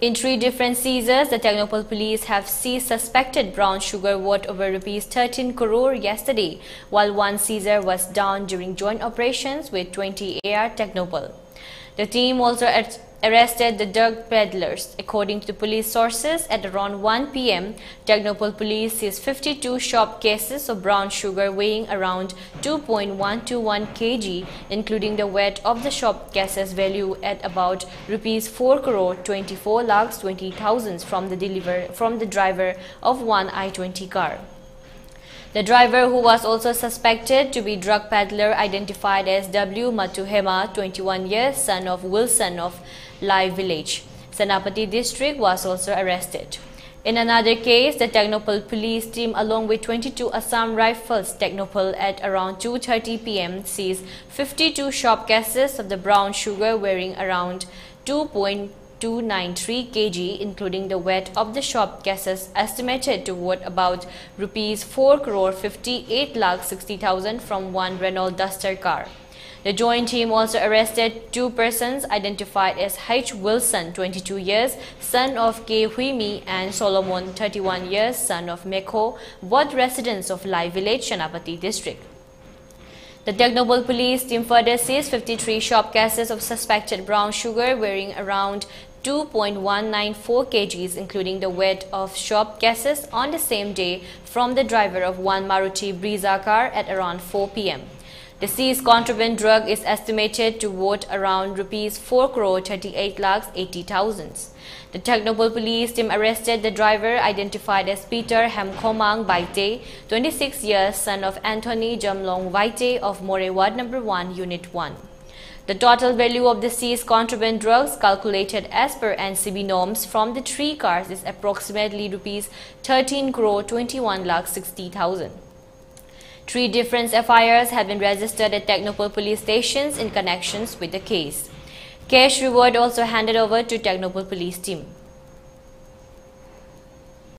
In 3 different seizures, the Tengnoupal police have seized suspected brown sugar worth over Rs 13 crore yesterday, while one seizure was done during joint operations with 20 AR Tengnoupal. The team also arrested the drug peddlers. According to the police sources, at around 1 p.m., Tengnoupal police seized 52 shop cases of brown sugar weighing around 2.121 kg, including the weight of the shop cases value at about Rs 4 crore 24 lakhs 20,000 from the driver of one I-20 car. The driver, who was also suspected to be drug peddler, identified as W. Matuhema, 21 years, son of Wilson of Lai Village, Senapati district, was also arrested. In another case, the Tengnoupal police team, along with 22 Assam Rifles Tengnoupal, at around 2:30 p.m. seized 52 shop cases of the brown sugar weighing around 2.293 kg, including the weight of the shop cases estimated to worth about Rs 4 crore 58 lakh 60,000 from one Renault Duster car. The joint team also arrested 2 persons identified as H. Wilson, 22 years, son of K. Huimi, and Solomon, 31 years, son of Mekho, both residents of Lai Village, Senapati district. The Tengnoupal police team further seized 53 shop cases of suspected brown sugar weighing around 2.194 kg, including the weight of shop cases on the same day from the driver of one Maruti Brezza car at around 4 p.m. The seized contraband drug is estimated to worth around Rs 4 crore 38 lakhs 80,000. The Tengnoupal police team arrested the driver, identified as Peter Hamkomang Baite, 26 years, son of Anthony Jamlong Baite of More Ward No. 1, Unit 1. The total value of the seized contraband drugs, calculated as per NCB norms from the 3 cars, is approximately Rs 13 crore 21 lakh 60,000. 3 different FIRs have been registered at Tengnoupal police stations in connections with the case. Cash reward also handed over to Tengnoupal police team.